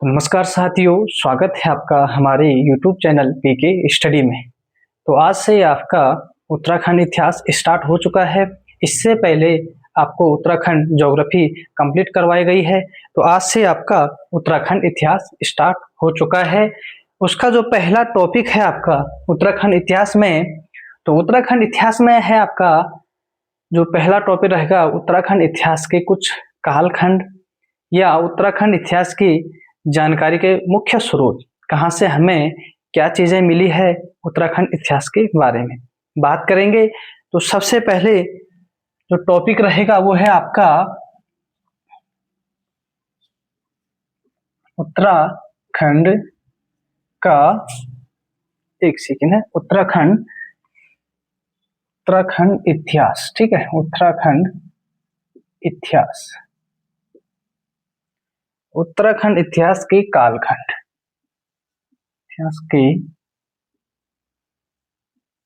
नमस्कार साथियों, स्वागत है आपका हमारे YouTube चैनल पीके स्टडी में। तो आज से आपका उत्तराखंड इतिहास स्टार्ट हो चुका है। इससे पहले आपको उत्तराखंड ज्योग्राफी कंप्लीट करवाई गई है। तो आज से आपका उत्तराखंड इतिहास स्टार्ट हो चुका है। उसका जो पहला टॉपिक है आपका उत्तराखंड इतिहास में, तो उत्तराखंड इतिहास में है आपका जो पहला टॉपिक रहेगा उत्तराखंड इतिहास के कुछ कालखंड या उत्तराखंड इतिहास की जानकारी के मुख्य स्रोत, कहाँ से हमें क्या चीजें मिली है उत्तराखंड इतिहास के बारे में बात करेंगे। तो सबसे पहले जो टॉपिक रहेगा वो है आपका उत्तराखंड का, एक सेकेंड है, उत्तराखंड इतिहास। ठीक है, उत्तराखंड इतिहास, उत्तराखंड इतिहास के कालखंड, इतिहास के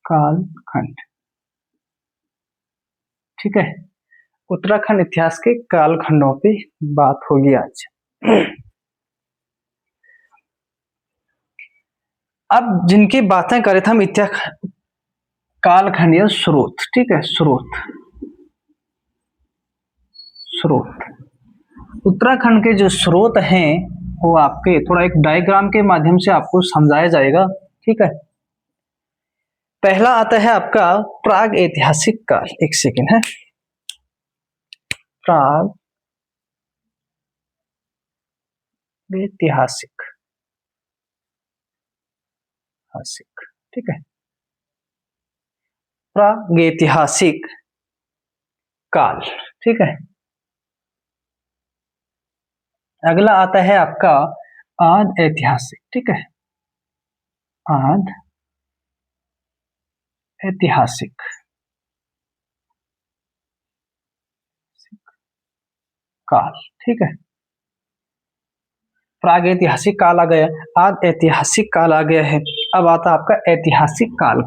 कालखंड। ठीक है, उत्तराखंड इतिहास के कालखंडों पे बात होगी आज। अब जिनकी बातें करें थे हम इतिहास कालखंड या स्रोत, ठीक है, स्रोत उत्तराखंड के जो स्रोत हैं वो आपके थोड़ा एक डायग्राम के माध्यम से आपको समझाया जाएगा। ठीक है, पहला आता है आपका प्राग ऐतिहासिक काल। एक सेकेंड है, प्राग ऐतिहासिक, ठीक है, प्रागैतिहासिक काल। ठीक है, अगला आता है आपका आद ऐतिहासिक। ठीक है, आद ऐतिहासिक काल। ठीक है, प्रागैतिहासिक काल आ गया, आद ऐतिहासिक काल आ गया है। अब आता आपका ऐतिहासिक काल,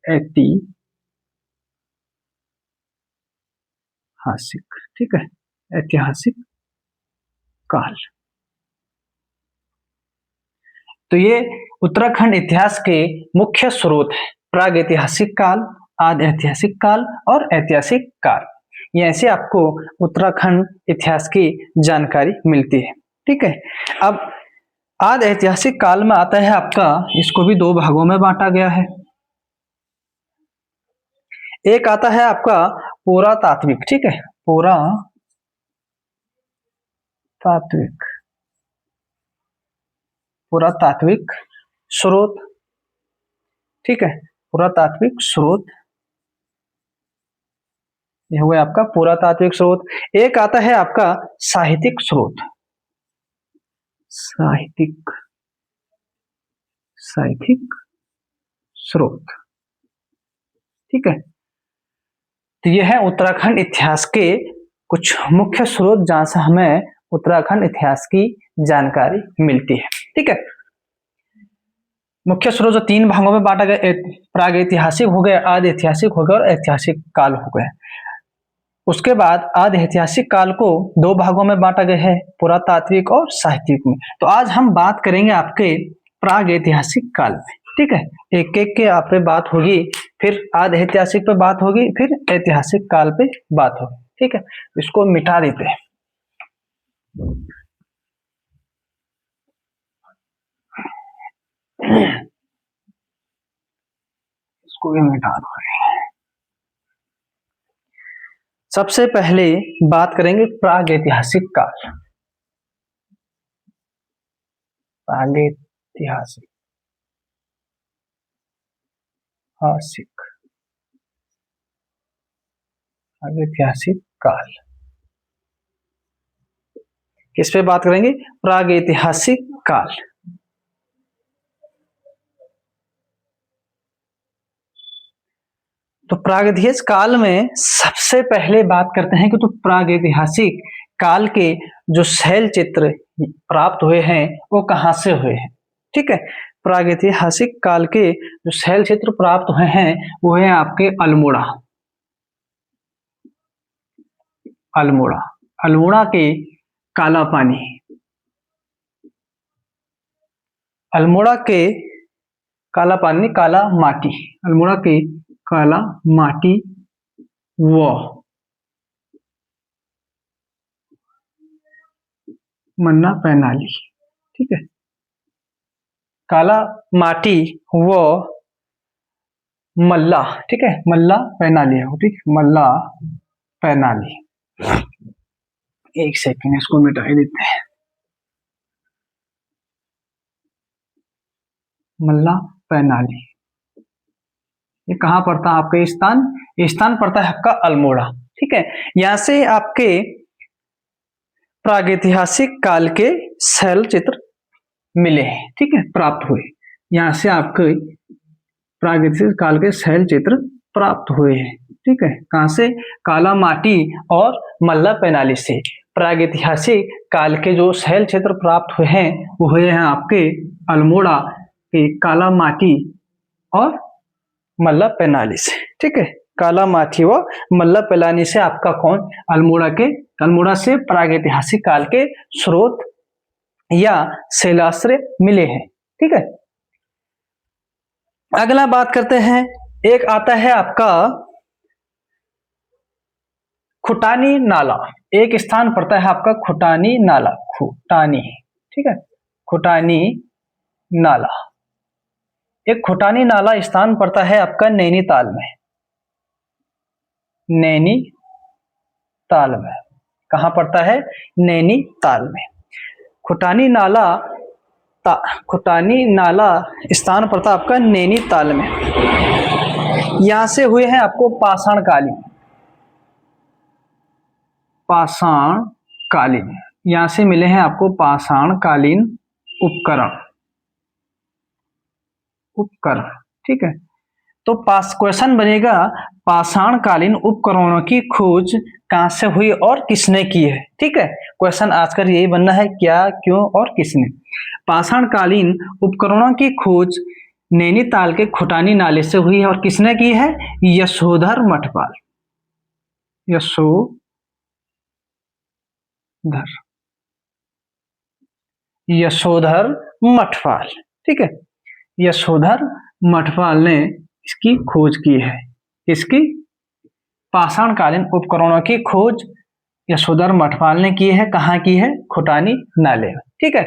ऐतिहासिक। ठीक है, ऐतिहासिक काल। तो ये उत्तराखंड इतिहास के मुख्य स्रोत है, प्रागैतिहासिक काल, आदि ऐतिहासिक काल और ऐतिहासिक काल। ये ऐसे आपको उत्तराखंड इतिहास की जानकारी मिलती है। ठीक है, अब आदि ऐतिहासिक काल में आता है आपका, इसको भी दो भागों में बांटा गया है। एक आता है आपका पुरातात्विक। ठीक है, पुरातात्विक स्रोत। ठीक है, पुरातात्विक स्रोत, यह हुआ आपका पुरातात्विक स्रोत। एक आता है आपका साहित्यिक स्रोत, साहित्यिक स्रोत। ठीक है, तो यह है उत्तराखंड इतिहास के कुछ मुख्य स्रोत जहां से हमें उत्तराखंड इतिहास की जानकारी मिलती है। ठीक है, मुख्य स्रोत जो तीन भागों में बांटा गया, प्रागैतिहासिक हो गया, आदि ऐतिहासिक हो गया और ऐतिहासिक काल हो गया। उसके बाद आदि ऐतिहासिक काल को दो भागों में बांटा गया है, पुरातात्विक और साहित्यिक में। तो आज हम बात करेंगे आपके प्रागैतिहासिक काल में। ठीक है, एक एक के आप पे बात होगी, फिर आदि ऐतिहासिक पे बात होगी, फिर ऐतिहासिक काल पे बात होगी। ठीक है, इसको मिटा देते हैं। इसको भी मिटा दो। सबसे पहले बात करेंगे प्रागैतिहासिक काल, प्रागैतिहासिक प्रागैतिहासिक काल। किस पे बात करेंगे? प्रागैतिहासिक काल। तो प्रागैतिहासिक काल में सबसे पहले बात करते हैं कि तो प्रागैतिहासिक काल के जो शैल चित्र प्राप्त हुए हैं वो कहां से हुए हैं। ठीक है, प्रागैतिहासिक काल के जो शैल चित्र प्राप्त हुए हैं वो है आपके अल्मोड़ा, अल्मोड़ा के काला पानी, अल्मोड़ा के काला पानी, काला माटी, अल्मोड़ा के काला माटी व मन्ना पैनाली। ठीक है, काला माटी व मल्ला, ठीक है, मल्ला पैनाली है, ठीक, मल्ला पैनाली। एक सेकंड, इसको मिटा देते हैं। मल्ला पैनाली ये कहाँ पड़ता है आपका स्थान? स्थान पड़ता है आपका अल्मोड़ा। ठीक है, यहां से आपके प्रागैतिहासिक काल के शैल चित्र मिले हैं। ठीक है, प्राप्त हुए, यहां से आपके प्रागैतिहासिक काल के शैल चित्र प्राप्त हुए हैं। ठीक है, कहां से? काला माटी और मल्ला पैनाली से प्रागैतिहासिक काल के जो शैल चित्र प्राप्त हुए हैं वो हुए हैं आपके अल्मोड़ा के काला माटी और मल्ला पैनाली से। ठीक है, काला माटी व मल्ला पैनाली से आपका कौन? अल्मोड़ा से प्रागैतिहासिक काल के स्रोत या शैलाश्रय मिले हैं। ठीक है, अगला बात करते हैं, एक आता है आपका खुटानी नाला। एक स्थान पड़ता है आपका खुटानी नाला, खुटानी। ठीक है, खुटानी नाला, एक खुटानी नाला स्थान पड़ता है आपका नैनीताल में, नैनीताल में। कहां पड़ता है? नैनीताल में। खुटानी नाला स्थान पड़ता है आपका नैनीताल में। यहां से हुए हैं आपको पाषाणकालीन, यहां से मिले हैं आपको पाषाणकालीन उपकरण। ठीक है, तो क्वेश्चन बनेगा पाषाणकालीन उपकरणों की खोज कहां से हुई और किसने की है। ठीक है, क्वेश्चन आज का यही बनना है, क्या, क्यों और किसने। पाषाणकालीन उपकरणों की खोज नैनीताल के खुटानी नाले से हुई है और किसने की है? यशोधर मठपाल, यशोधर मठपाल। ठीक है, यशोधर मठपाल ने इसकी खोज की है। इसकी पाषाणकालीन उपकरणों की खोज यशोधर मठपाल ने की है। कहाँ की है? खुटानी नाले में। ठीक है,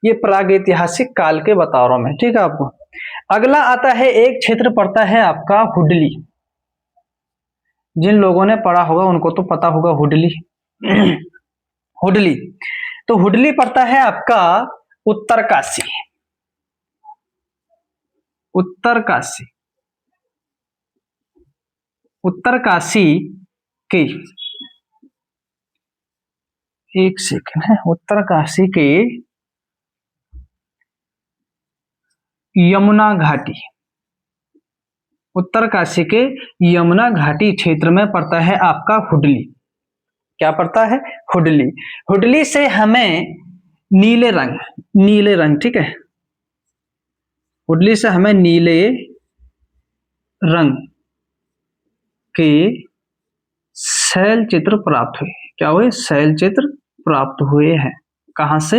ये प्रागैतिहासिक काल के बता रहा हूं मैं। ठीक है, आपको अगला आता है, एक क्षेत्र पड़ता है आपका हुडली। जिन लोगों ने पढ़ा होगा उनको तो पता होगा हुडली। हुडली, तो हुडली पड़ता है आपका उत्तरकाशी, उत्तरकाशी के, एक सेकंड है, उत्तरकाशी के यमुना घाटी, उत्तरकाशी के यमुना घाटी क्षेत्र में पड़ता है आपका हुडली। क्या पड़ता है? हुडली। हुडली से हमें नीले रंग, ठीक है, हुडली से हमें नीले रंग के शैल चित्र प्राप्त हुए। क्या हुए? शैल चित्र प्राप्त हुए हैं। कहां से?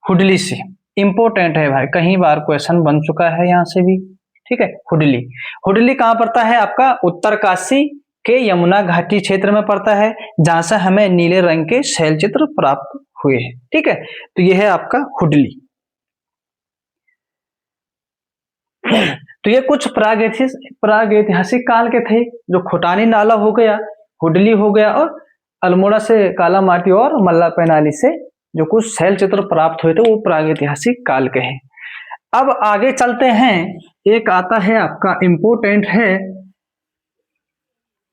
हुडली से। इंपोर्टेंट है भाई, कई बार क्वेश्चन बन चुका है यहां से भी। ठीक है, हुडली कहां पड़ता है आपका? उत्तरकाशी के यमुना घाटी क्षेत्र में पड़ता है, जहां से हमें नीले रंग के शैल चित्र प्राप्त हुए हैं। ठीक है, तो यह है आपका हुडली। तो ये कुछ प्रागैतिहासिक काल के थे, जो खुटानी नाला हो गया, हुडली हो गया, और अल्मोड़ा से काला माटी और मल्ला पैनाली से जो कुछ शैल चित्र प्राप्त हुए थे वो प्रागैतिहासिक काल के हैं। अब आगे चलते हैं, एक आता है आपका इंपोर्टेंट है,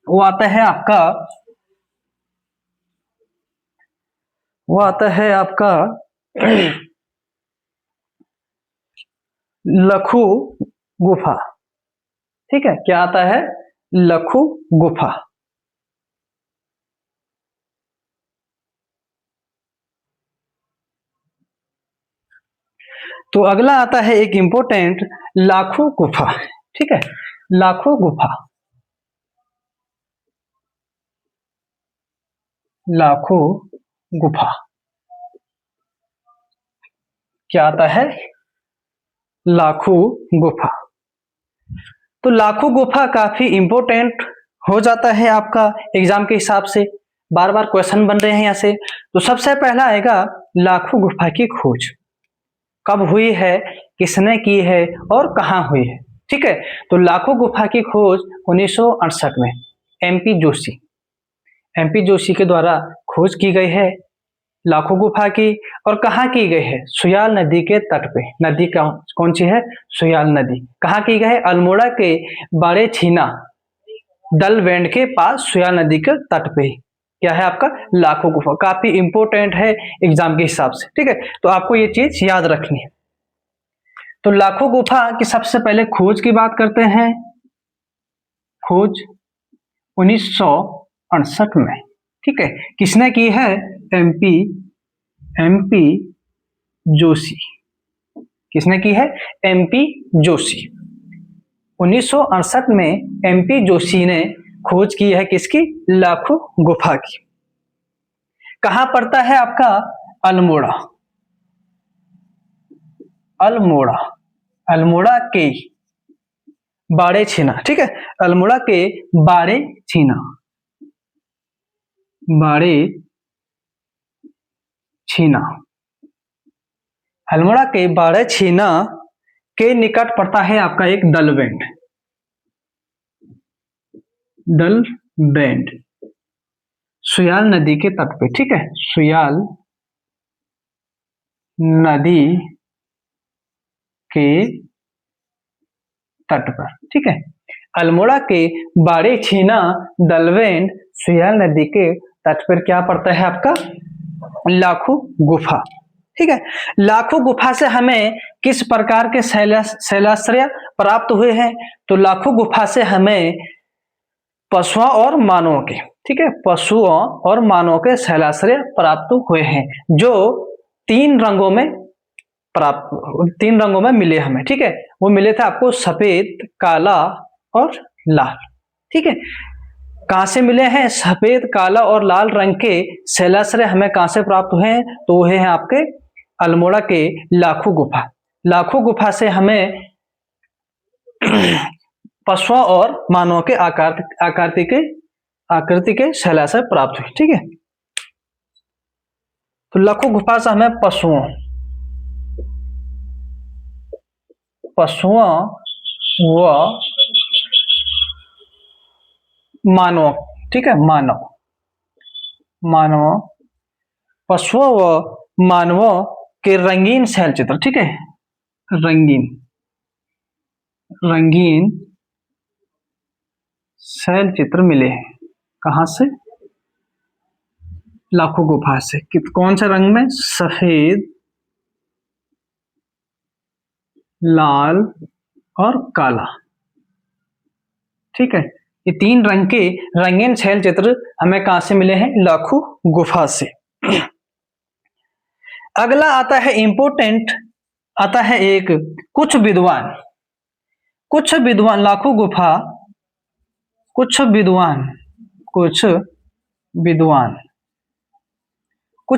वो आता है आपका लखू गुफा। ठीक है, क्या आता है? लखू गुफा। तो अगला आता है एक इंपोर्टेंट, लाखू गुफा। ठीक है, लाखू गुफा, लाखू गुफा क्या आता है? लाखू गुफा। तो लाखू गुफा काफी इंपॉर्टेंट हो जाता है आपका एग्जाम के हिसाब से, बार बार क्वेश्चन बन रहे हैं यहाँ से। तो सबसे पहला आएगा लाखू गुफा की खोज कब हुई है, किसने की है और कहाँ हुई है। ठीक है, तो लाखू गुफा की खोज 1968 में एमपी जोशी के द्वारा खोज की गई है लाखू गुफा की। और कहाँ की गई है? सुयाल नदी के तट पे। नदी कौन सी है? सुयाल नदी। कहाँ की गई है? अल्मोड़ा के बड़े छीना दलवेंड के पास सुयाल नदी के तट पे क्या है आपका? लाखू गुफा। काफी इंपोर्टेंट है एग्जाम के हिसाब से। ठीक है, तो आपको ये चीज याद रखनी है। तो लाखू गुफा की सबसे पहले खोज की बात करते हैं। खोज 1968 में। ठीक है, किसने की है? एमपी जोशी। किसने की है? एमपी जोशी। 1968 में एमपी जोशी ने खोज की है किसकी? लाखू गुफा की। कहां पड़ता है आपका? अल्मोड़ा। अल्मोड़ा के बाड़े छीना। ठीक है, अल्मोड़ा के बाड़े छीना अल्मोड़ा के बाड़े छीना के निकट पड़ता है आपका एक दलवेंड। सुयाल नदी के तट पे। ठीक है, सुयाल नदी के तट पर। ठीक है, अल्मोड़ा के बाड़े छीना दलवेंड सुयाल नदी के तट पर क्या पड़ता है आपका? लाखू गुफा। ठीक है, लाखू गुफा से हमें किस प्रकार के शैलाश्रय प्राप्त हुए हैं? तो लाखू गुफा से हमें पशुओं और मानवों के, ठीक है, पशुओं और मानवों के शैलाश्रय प्राप्त हुए हैं जो तीन रंगों में मिले हमें। ठीक है, वो मिले थे आपको सफेद, काला और लाल। ठीक है, कहां से मिले हैं? सफेद, काला और लाल रंग के शैलाश्रय हमें कहां से प्राप्त हुए हैं? तो वो है आपके अल्मोड़ा के लाखू गुफा। लाखू गुफा से हमें पशुओं और मानवों के आकृति के शैलाश्रय प्राप्त हुए। ठीक है, तो लाखू गुफा से हमें पशुओं व मानव, ठीक है, पशुओं व मानवों के रंगीन शैल चित्र। ठीक है, रंगीन शैल चित्र मिले हैं। कहां से? लाखू गुफा से। कौन से रंग में? सफेद, लाल और काला। ठीक है, ये तीन रंग के रंगीन शैल चित्र हमें कहां से मिले हैं? लाखू गुफा से। अगला आता है इंपोर्टेंट, आता है एक कुछ विद्वान लाखू गुफा, कुछ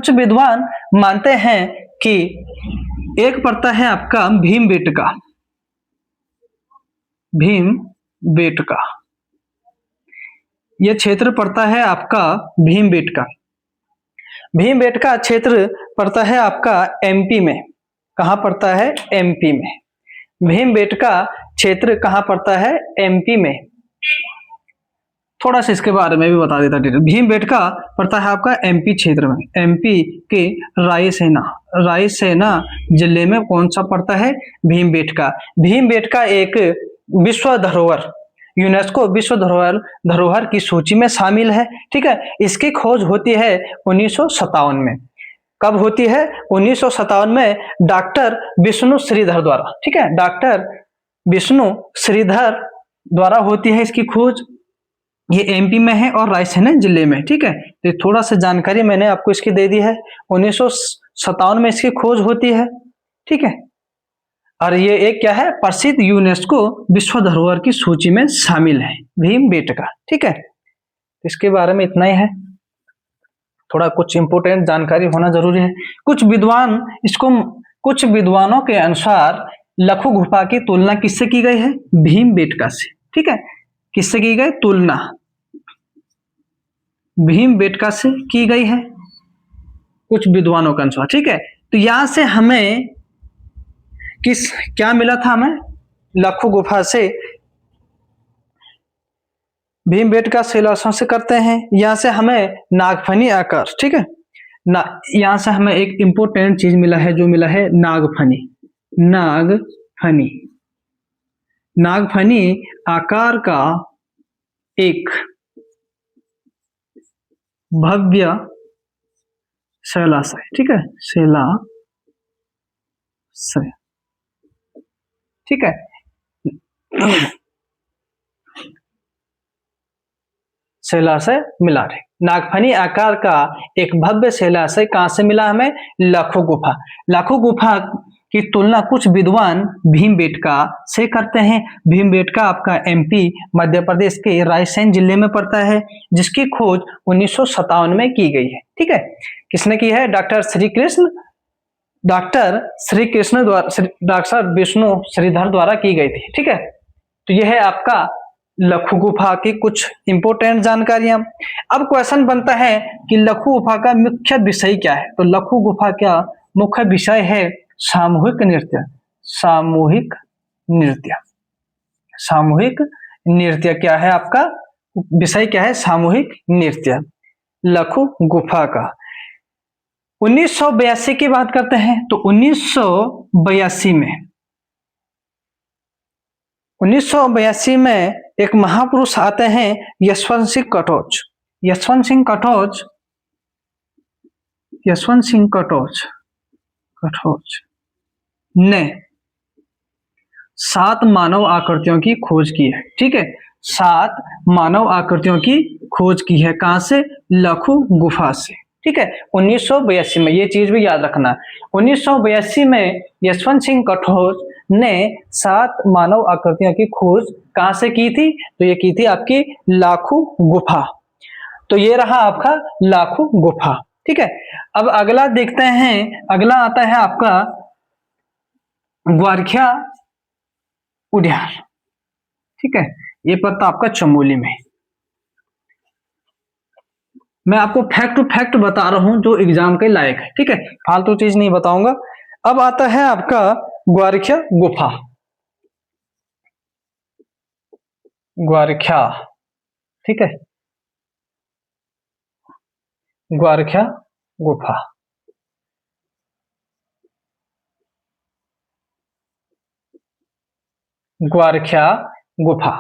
विद्वान मानते हैं कि एक पड़ता है आपका भीमबेटका। यह क्षेत्र पड़ता है आपका भीमबेटका क्षेत्र पड़ता है आपका एमपी में। कहां पड़ता है? एमपी में। भीमबेटका क्षेत्र कहां पड़ता है? एमपी में। थोड़ा सा इसके बारे में भी बता देता डिटेल। भीमबेटका पड़ता है आपका एमपी क्षेत्र में, एमपी के रायसेना जिले में। कौन सा पड़ता है? भीमबेटका एक विश्व धरोहर, यूनेस्को विश्व धरोहर की सूची में शामिल है। ठीक है, इसकी खोज होती है 1957 में। कब होती है? 1957 में डॉक्टर विष्णु श्रीधर द्वारा। ठीक है, डॉक्टर विष्णु श्रीधर द्वारा होती है इसकी खोज। ये एमपी में है और रायसेन जिले में। ठीक है, तो थोड़ा सा जानकारी मैंने आपको इसकी दे दी है। 1957 में इसकी खोज होती है। ठीक है, और ये एक क्या है? प्रसिद्ध यूनेस्को विश्व धरोहर की सूची में शामिल है भीमबेटका। ठीक है, इसके बारे में इतना ही है। थोड़ा कुछ इंपोर्टेंट जानकारी होना जरूरी है। कुछ विद्वान इसको कुछ विद्वानों के अनुसार लघु गुफा की तुलना किससे की गई है? भीमबेटका से। ठीक है, किससे की गई तुलना? भीमबेटका से की गई है कुछ विद्वानों के अनुसार। ठीक है, तो यहां से हमें क्या मिला था? हमें लघु गुफा से भीमबेटका शिलाशासन से करते हैं। यहां से हमें नागफनी आकार, ठीक है ना, यहां से हमें एक इंपोर्टेंट चीज मिला है, जो मिला है नागफनी। नागफनी, नागफनी आकार का एक भव्य शैलाशय। ठीक है, शैलाशय। ठीक है, शैलाशय मिला रहे। नागफनी आकार का एक भव्य शैलाशय कहां से मिला हमें? लघु गुफा। लघु गुफा की तुलना कुछ विद्वान भीमबेटका से करते हैं। भीमबेटका आपका एमपी मध्य प्रदेश के रायसेन जिले में पड़ता है, जिसकी खोज 1957 में की गई है। ठीक है, किसने की है? डॉक्टर विष्णु श्रीधर द्वारा की गई थी। ठीक है, तो यह है आपका लघु गुफा की कुछ इंपोर्टेंट जानकारियां। अब क्वेश्चन बनता है कि लघु गुफा का मुख्य विषय क्या है? तो लघु गुफा का मुख्य विषय है सामूहिक नृत्य। सामूहिक नृत्य, सामूहिक नृत्य क्या है आपका विषय? क्या है? सामूहिक नृत्य लघु गुफा का। 1982 की बात करते हैं तो 1982 में एक महापुरुष आते हैं, यशवंत सिंह कटोच। यशवंत सिंह कटोच ने 7 मानव आकृतियों की खोज की है। ठीक है, 7 मानव आकृतियों की खोज की है। कहां से? लघु गुफा से। ठीक है, 1982 में, ये चीज भी याद रखना। 1982 में यशवंत सिंह कटोच ने 7 मानव आकृतियों की खोज कहां से की थी? तो ये की थी आपकी लघु गुफा। तो ये रहा आपका लघु गुफा। ठीक है, अब अगला देखते हैं। अगला आता है आपका ग्वारखिया उद्यान। ठीक है, ये पड़ता आपका चमोली में। मैं आपको फैक्ट टू फैक्ट बता रहा हूं जो एग्जाम के लायक है। ठीक है, फालतू चीज नहीं बताऊंगा। अब आता है आपका ग्वारखिया गुफा। ग्वारखिया, ठीक है, ग्वारखिया गुफा। ग्वारखिया गुफा,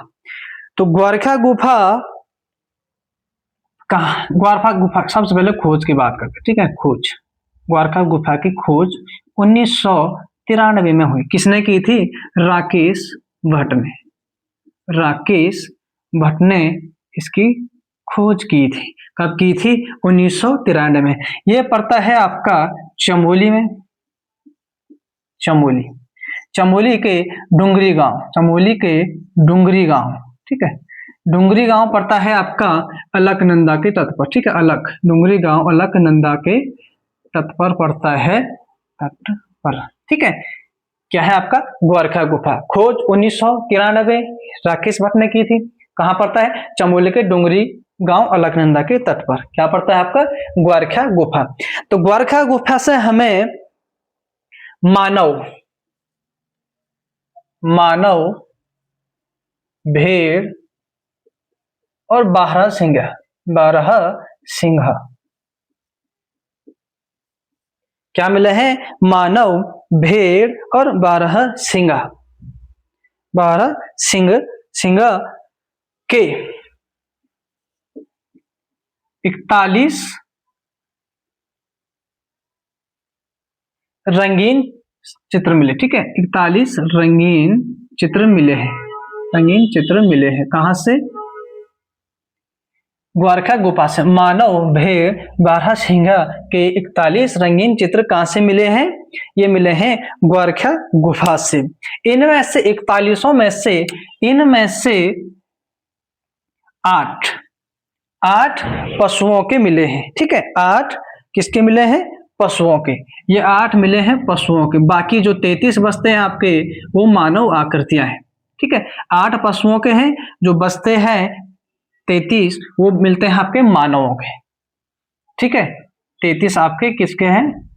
तो ग्वारखिया गुफा कहाँ? ग्वारखिया गुफा सबसे पहले खोज की बात करते हैं। ठीक है, खोज, ग्वारखिया गुफा की खोज 1993 में हुई। किसने की थी? राकेश भट्ट ने। राकेश भट्ट ने इसकी खोज की थी। कब की थी? 1993 में। यह पड़ता है आपका चमोली में। चमोली, चमोली के डुंगरी गांव, चमोली के डुंगरी गांव। ठीक है, डुंगरी गांव पड़ता है आपका अलकनंदा के तट पर। ठीक है, डुंगरी गांव अलकनंदा के तट पर पड़ता है, तट पर। ठीक है, क्या है आपका? ग्वारखिया गुफा। खोज 1993 राकेश भट्ट ने की थी। कहां पड़ता है? चमोली के डुंगरी गांव अलकनंदा के तट पर। क्या पड़ता है आपका? ग्वारखिया गुफा। तो ग्वारखिया गुफा से हमें मानव, भेड़ और बारहसिंगा क्या मिले हैं? मानव, भेड़ और बारहसिंगा के 41 रंगीन चित्र मिले। ठीक है, 41 रंगीन चित्र मिले हैं। रंगीन चित्र मिले हैं कहां से? ग्वारखिया गुफा से। मानव, भेड़, बारहसिंगा के 41 रंगीन चित्र कहां से मिले हैं? ये मिले हैं ग्वारखिया गुफा से। इनमें से 41 में से इनमें से 8 पशुओं के मिले हैं। ठीक है, 8 किसके मिले हैं? पशुओं के, ये 8 मिले हैं पशुओं के, बाकी जो 33 बचते हैं आपके वो मानव आकृतियां हैं। ठीक है, 8 पशुओं के हैं, जो बचते हैं 33 वो मिलते हैं आपके मानवों के। ठीक है, 33 आपके किसके हैं?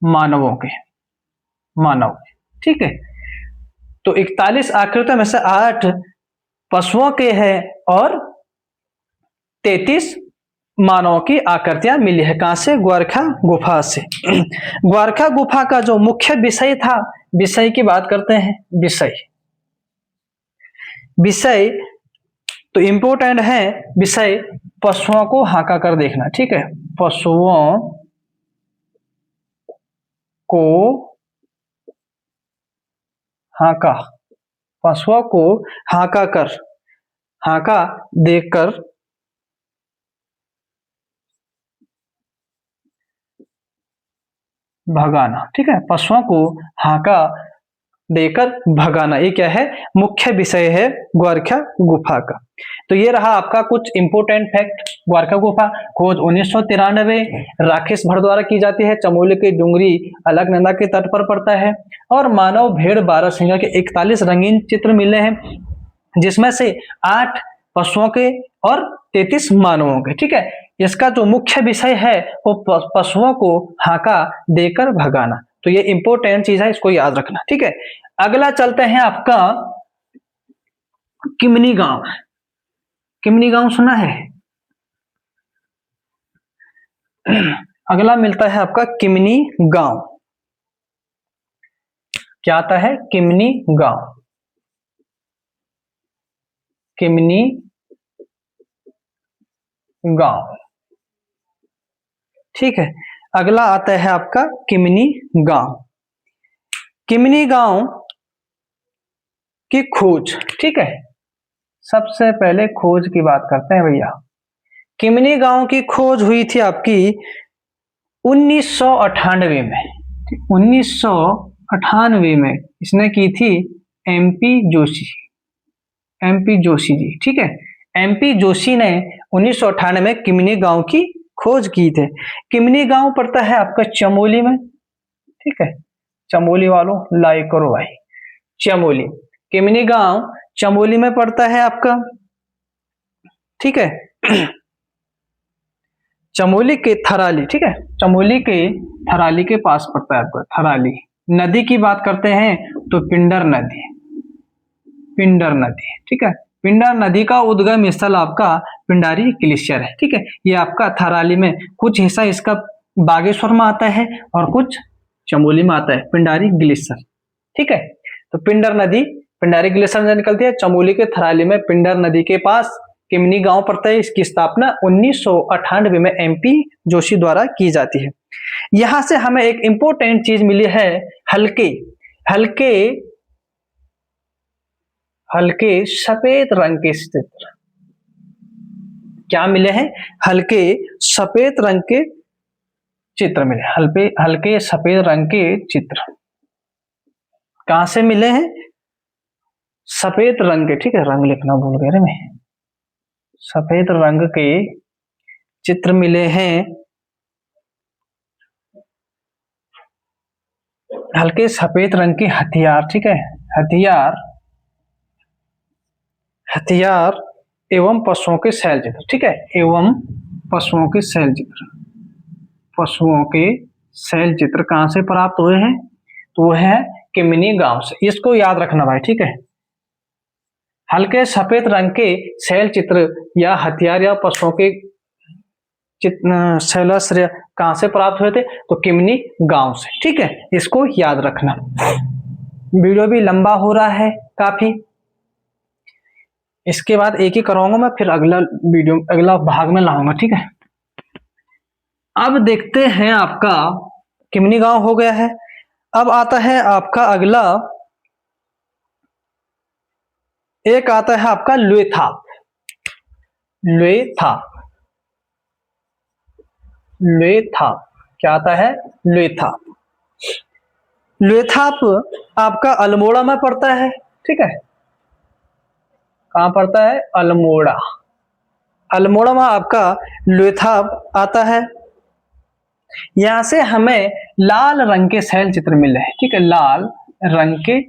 मानवों के, मानव। ठीक है, तो 41 आकृतियों में से 8 पशुओं के हैं और 33 मानवों की आकृतियां मिली है। कहां से? ग्वारखा गुफा से। ग्वारखा गुफा का जो मुख्य विषय था, विषय की बात करते हैं, विषय विषय तो इंपोर्टेंट है विषय, पशुओं को हाका कर देखना। ठीक है, पशुओं को हाका, पशुओं को हाका कर, हाका देखकर भगाना। ठीक है, पशुओं को हाका देकर भगाना, ये क्या है? मुख्य विषय है ग्वारखा गुफा का। तो ये रहा आपका कुछ इंपोर्टेंट फैक्ट। ग्वारखा गुफा खोज 1993 राकेश भट्ट द्वारा की जाती है। चमोली की डुंगरी अलकनंदा के तट पर पड़ता है। और मानव, भेड़, बारहसिंगा के 41 रंगीन चित्र मिले हैं, जिसमें से 8 पशुओं के और 33 मानवों के। ठीक है, इसका जो मुख्य विषय है वो पशुओं को हाका देकर भगाना। तो ये इंपॉर्टेंट चीज है, इसको याद रखना। ठीक है, अगला चलते हैं आपका किमनी गांव। किमनी गांव सुना है? अगला मिलता है आपका किमनी गांव। क्या आता है? किमनी गांव, किमनी गांव। ठीक है, अगला आता है आपका किमनी गांव। किमनी गांव की खोज। ठीक है, सबसे पहले खोज की बात करते हैं भैया। किमनी गांव की खोज हुई थी आपकी 1998 में। 1998 में इसने की थी एमपी जोशी, एमपी जोशी जी। ठीक है, एमपी जोशी ने 1998 में किमनी गांव की खोज की थे। किमनी गांव पड़ता है आपका चमोली में। ठीक है, चमोली वालों लाइक करो भाई। चमोली, किमनी गांव चमोली में पड़ता है आपका। ठीक है, चमोली के थराली। ठीक है, चमोली के थराली के पास पड़ता है आपका। थराली नदी की बात करते हैं तो पिंडर नदी, पिंडर नदी। ठीक है, पिंडर नदी का उद्गम स्थल आपका पिंडारी ग्लेशियर है। ठीक है, ये आपका थराली में कुछ हिस्सा इसका बागेश्वर में आता है और कुछ चमोली में आता है, पिंडारी ग्लेशियर। ठीक है, तो पिंडर नदी पिंडारी ग्लेशियर से निकलती है। चमोली के थराली में पिंडर नदी के पास किमनी गांव पड़ता है। इसकी स्थापना 1998 में एमपी जोशी द्वारा की जाती है। यहां से हमें एक इंपॉर्टेंट चीज मिली है, हल्के हल्के हल्के सफेद रंग के चित्र। क्या मिले हैं? हल्के सफेद रंग के चित्र मिले, हल्के हल्के सफेद रंग के चित्र कहां से मिले हैं? सफेद रंग के। ठीक है, रंग लिखना भूल गया रे मैं। सफेद रंग के चित्र मिले हैं हल्के सफेद रंग के हथियार। ठीक है, हथियार, हथियार एवं पशुओं के शैल चित्र। ठीक है, एवं पशुओं के शैल चित्र, पशुओं के शैल चित्र कहां से प्राप्त हुए हैं? तो वो है किमनी गांव से। इसको याद रखना भाई। ठीक है, हल्के सफेद रंग के शैल चित्र या हथियार या पशुओं के शैलाश्रय कहां से प्राप्त हुए थे? तो किमनी गांव से। ठीक है, इसको याद रखना। वीडियो भी लंबा हो रहा है काफी, इसके बाद एक ही कराऊंगा मैं, फिर अगला वीडियो अगला भाग में लाऊंगा। ठीक है, अब देखते हैं आपका किमनी गांव हो गया है। अब आता है आपका अगला, एक आता है आपका लुएथाप। लुएथाप, लुएथाप क्या आता है? लुएथाप, लुएथाप आपका अल्मोड़ा में पड़ता है। ठीक है, कहां पड़ता है? अल्मोड़ा, अल्मोड़ा में आपका लुएथाप आता है। यहाँ से हमें लाल रंग के शैल चित्र मिले हैं, ठीक है, लाल रंग के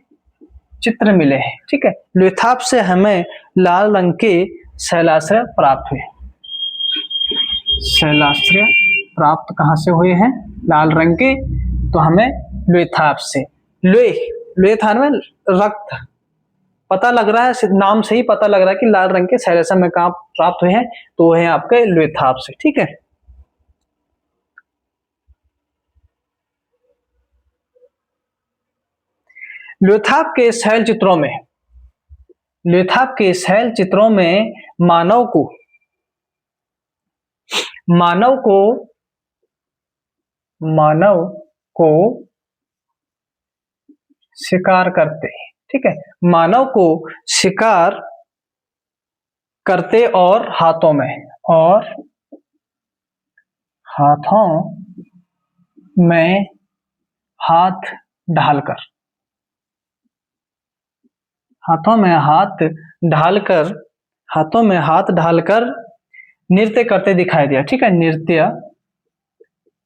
चित्र मिले हैं, ठीक है। लुथाप से हमें लाल रंग के शैलाश्रय प्राप्त हुए। शैलाश्रय प्राप्त कहाँ से हुए हैं? लाल रंग के, तो हमें लुथाप से। लोहे था में रक्त, पता लग रहा है, नाम से ही पता लग रहा है कि लाल रंग के शैलाश्रय में कहाँ प्राप्त हुए हैं, तो वो है आपके लुथाप से, ठीक है। लुथाप के शैल चित्रों में, लुथाप के शैल चित्रों में मानव को शिकार करते, ठीक है, मानव को शिकार करते और हाथों में हाथ ढालकर नृत्य करते दिखाई दिया, ठीक है, नृत्य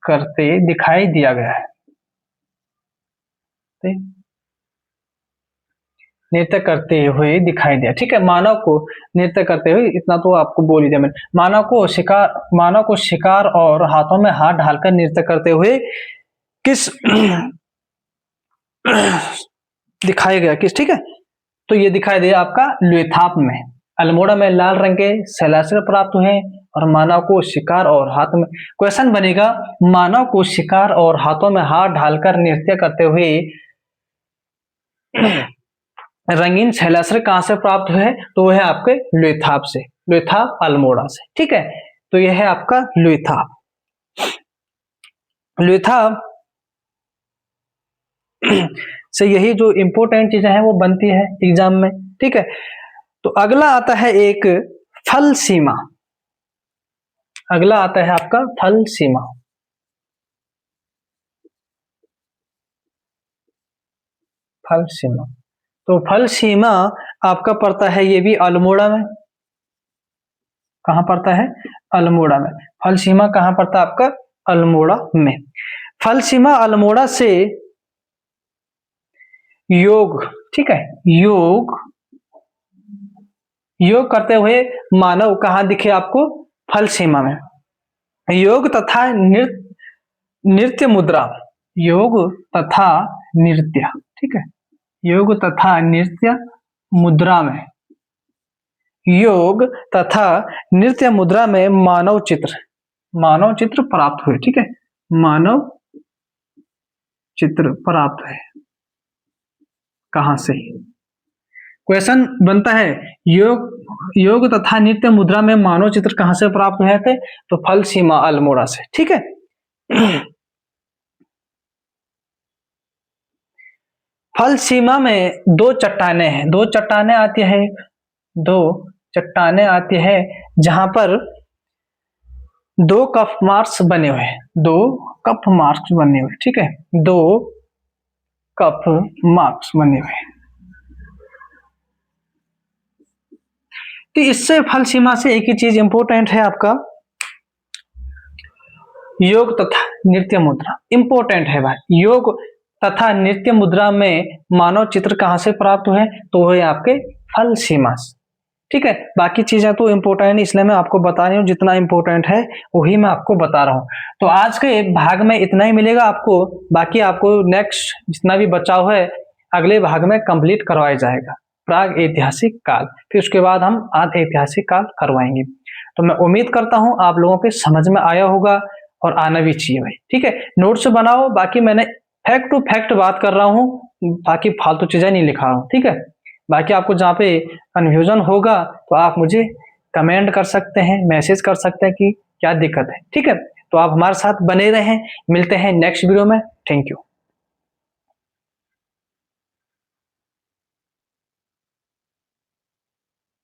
करते दिखाई दिया गया है, नृत्य करते हुए दिखाई दिया, ठीक है। मानव को नृत्य करते हुए, इतना तो आपको बोल ही दिया मैंने। मानव को शिकार और हाथों में हाथ ढालकर नृत्य करते हुए किस दिखाया गया, किस, ठीक है, तो ये दिखाई दिया आपका लुथाप में। अल्मोड़ा में लाल रंग के शैलाश्रय प्राप्त हुए और मानव को शिकार और हाथ में, क्वेश्चन बनेगा मानव को शिकार और हाथों में हाथ ढालकर नृत्य करते हुए रंगीन शैलाश्रय कहां से प्राप्त हुए? तो वो है आपके लुथाप से, लुथाप अल्मोड़ा से, ठीक है। तो यह है आपका लुथाप से यही जो इंपॉर्टेंट चीजें हैं वो बनती है एग्जाम में, ठीक है। तो अगला आता है एक फल सीमा, अगला आता है आपका फल सीमा। फल सीमा, तो फल सीमा आपका पड़ता है, ये भी अल्मोड़ा में। कहां पड़ता है? अल्मोड़ा में। फल सीमा कहां पड़ता है आपका? अल्मोड़ा में। फल सीमा अल्मोड़ा से योग, ठीक है, योग करते हुए मानव कहां दिखे आपको? फल सीमा में। योग तथा नृत्य मुद्रा, योग तथा नृत्य, ठीक है, योग तथा नृत्य मुद्रा में, योग तथा नृत्य मुद्रा में मानव चित्र प्राप्त हुए, ठीक है, मानव चित्र प्राप्त है। कहां से? क्वेश्चन बनता है योग तथा नृत्य मुद्रा में मानव चित्र कहां से प्राप्त हुए थे? तो फल सीमा अल्मोड़ा से, ठीक है। फल सीमा में दो चट्टानें हैं, दो चट्टानें आती है जहां पर दो कप मार्क्स बने हुए हैं, दो कप मार्क्स बने हुए, ठीक है, दो कप मार्क्स बने हुए। तो इससे फल सीमा से एक ही चीज इंपॉर्टेंट है आपका, योग तथा नृत्य मुद्रा इंपॉर्टेंट है भाई। योग तथा नृत्य मुद्रा में मानव चित्र कहां से प्राप्त हुए? तो वो है आपके फल सीमा से, ठीक है। बाकी चीजें तो इंपॉर्टेंट, इसलिए मैं आपको बता रही हूँ, जितना इंपॉर्टेंट है वही मैं आपको बता रहा हूँ। तो आज के भाग में इतना ही मिलेगा आपको, बाकी आपको नेक्स्ट जितना भी बचाव है अगले भाग में कंप्लीट करवाया जाएगा, प्राग ऐतिहासिक काल, फिर उसके बाद हम आदि ऐतिहासिक काल करवाएंगे। तो मैं उम्मीद करता हूँ आप लोगों के समझ में आया होगा और आना भी चाहिए भाई, ठीक है। नोट्स बनाओ, बाकी मैंने फैक्ट टू फैक्ट बात कर रहा हूँ, बाकी फालतू चीजें नहीं लिखा रहा हूँ, ठीक है। बाकी आपको जहाँ पे कन्फ्यूजन होगा तो आप मुझे कमेंट कर सकते हैं, मैसेज कर सकते हैं कि क्या दिक्कत है, ठीक है। तो आप हमारे साथ बने रहें, मिलते हैं नेक्स्ट वीडियो में, थैंक यू।